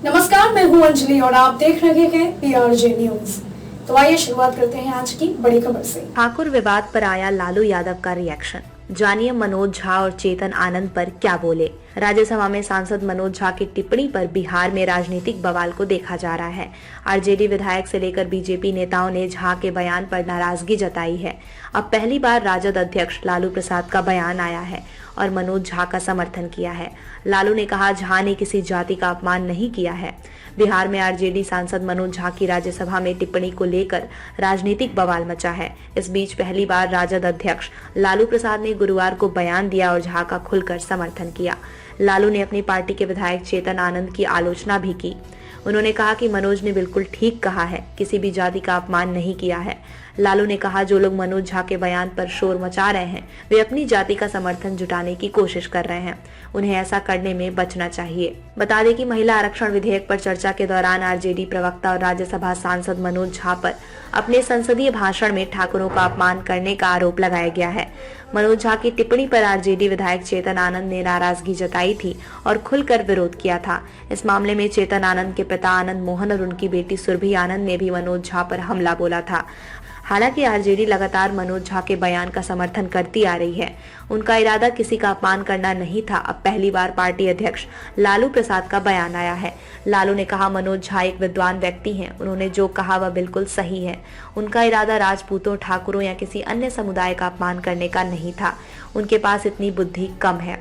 नमस्कार, मैं हूं अंजलि और आप देख रहे हैं PRJ न्यूज। तो आइए शुरुआत करते हैं आज की बड़ी खबर से। ठाकुर विवाद पर आया लालू यादव का रिएक्शन। जानिए मनोज झा और चेतन आनंद पर क्या बोले। राज्यसभा में सांसद मनोज झा की टिप्पणी पर बिहार में राजनीतिक बवाल को देखा जा रहा है। आरजेडी विधायक से लेकर बीजेपी नेताओं ने झा के बयान पर नाराजगी जताई है। अब पहली बार राजद अध्यक्ष लालू प्रसाद का बयान आया है और मनोज झा का समर्थन किया है। लालू ने कहा, झा ने किसी जाति का अपमान नहीं किया है। बिहार में आरजेडी सांसद मनोज झा की राज्यसभा में टिप्पणी को लेकर राजनीतिक बवाल मचा है। इस बीच पहली बार राजद अध्यक्ष लालू प्रसाद ने गुरुवार को बयान दिया और झा का खुलकर समर्थन किया। लालू ने अपनी पार्टी के विधायक चेतन आनंद की आलोचना भी की। उन्होंने कहा कि मनोज ने बिल्कुल ठीक कहा है, किसी भी जाति का अपमान नहीं किया है। लालू ने कहा, जो लोग मनोज झा के बयान पर शोर मचा रहे हैं वे अपनी जाति का समर्थन जुटाने की कोशिश कर रहे हैं। उन्हें ऐसा करने में बचना चाहिए। बता दें कि महिला आरक्षण विधेयक पर चर्चा के दौरान आरजेडी प्रवक्ता और राज्यसभा सांसद मनोज झा पर अपने संसदीय भाषण में ठाकुरों का अपमान करने का आरोप लगाया गया है। मनोज झा की टिप्पणी पर आरजेडी विधायक चेतन आनंद ने नाराजगी जताई थी और खुलकर विरोध किया था। इस मामले में चेतन आनंद के पिता आनंद मोहन और उनकी बेटी सुरभि आनंद ने भी मनोज झा पर हमला बोला था। हालांकि आरजेडी लगातार मनोज झा के बयान का समर्थन करती आ रही है। उनका इरादा किसी का अपमान करना नहीं था। अब पहली बार पार्टी अध्यक्ष लालू प्रसाद का बयान आया है। लालू ने कहा, मनोज झा एक विद्वान व्यक्ति हैं। उन्होंने जो कहा वह बिल्कुल सही है। उनका इरादा राजपूतों, ठाकुरों या किसी अन्य समुदाय का अपमान करने का नहीं था। उनके पास इतनी बुद्धि कम है।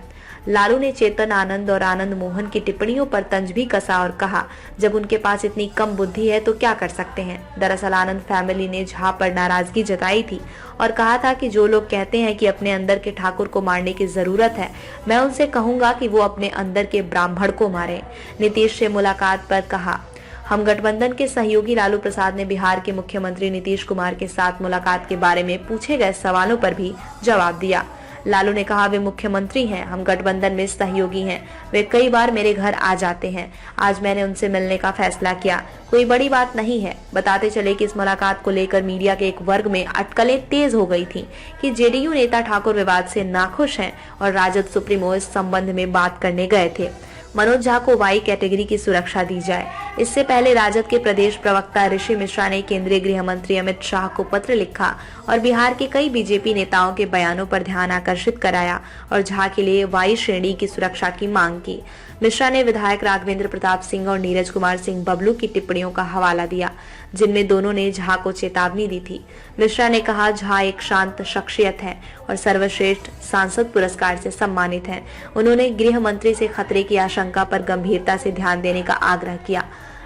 लालू ने चेतन आनंद और आनंद मोहन की टिप्पणियों पर तंज भी कसा और कहा, जब उनके पास इतनी कम बुद्धि है तो क्या कर सकते हैं। दरअसल आनंद फैमिली ने झा पर नाराजगी जताई थी और कहा था कि जो लोग कहते हैं कि अपने अंदर के ठाकुर को मारने की जरूरत है, मैं उनसे कहूंगा कि वो अपने अंदर के ब्राह्मण को मारें। नीतीश से मुलाकात पर कहा, हम गठबंधन के सहयोगी लालू प्रसाद ने बिहार के मुख्यमंत्री नीतीश कुमार के साथ मुलाकात के बारे में पूछे गए सवालों पर भी जवाब दिया। लालू ने कहा, वे मुख्यमंत्री हैं, हम गठबंधन में सहयोगी हैं। वे कई बार मेरे घर आ जाते हैं। आज मैंने उनसे मिलने का फैसला किया। कोई बड़ी बात नहीं है। बताते चले कि इस मुलाकात को लेकर मीडिया के एक वर्ग में अटकलें तेज हो गई थी कि जेडीयू नेता ठाकुर विवाद से नाखुश हैं और राजद सुप्रीमो इस संबंध में बात करने गए थे। मनोज झा को वाई कैटेगरी की सुरक्षा दी जाए। इससे पहले राजद के प्रदेश प्रवक्ता ऋषि मिश्रा ने केंद्रीय गृह मंत्री अमित शाह को पत्र लिखा और बिहार के कई बीजेपी नेताओं के बयानों पर ध्यान आकर्षित कराया और झा के लिए वाई श्रेणी की सुरक्षा की मांग की। मिश्रा ने विधायक राघवेंद्र प्रताप सिंह और नीरज कुमार सिंह बबलू की टिप्पणियों का हवाला दिया, जिनमें दोनों ने झा को चेतावनी दी थी। मिश्रा ने कहा, झा एक शांत शख्सियत है और सर्वश्रेष्ठ सांसद पुरस्कार से सम्मानित हैं। उन्होंने गृह मंत्री से खतरे की आशंका पर गंभीरता से ध्यान देने का आग्रह किया।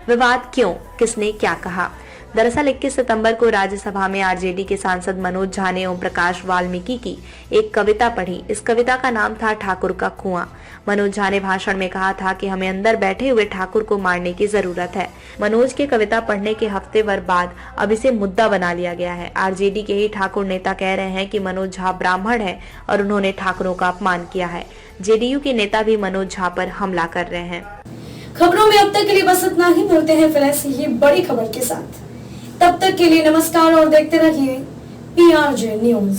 विवाद क्यों, किसने क्या कहा? दरअसल 21 सितंबर को राज्यसभा में आरजेडी के सांसद मनोज झा ने ओम प्रकाश वाल्मीकि की एक कविता पढ़ी। इस कविता का नाम था ठाकुर का कुआं। मनोज झा ने भाषण में कहा था कि हमें अंदर बैठे हुए ठाकुर को मारने की जरूरत है। मनोज के कविता पढ़ने के हफ्ते भर बाद अब इसे मुद्दा बना लिया गया है। आरजेडी के ही ठाकुर नेता कह रहे हैं कि मनोज झा ब्राह्मण है और उन्होंने ठाकुरों का अपमान किया है। जेडीयू के नेता भी मनोज झा पर हमला कर रहे हैं। खबरों में अब तक के लिए बस इतना ही। मिलते हैं फिर ऐसी ही बड़ी खबर के साथ। तब तक के लिए नमस्कार और देखते रहिए PRJ न्यूज।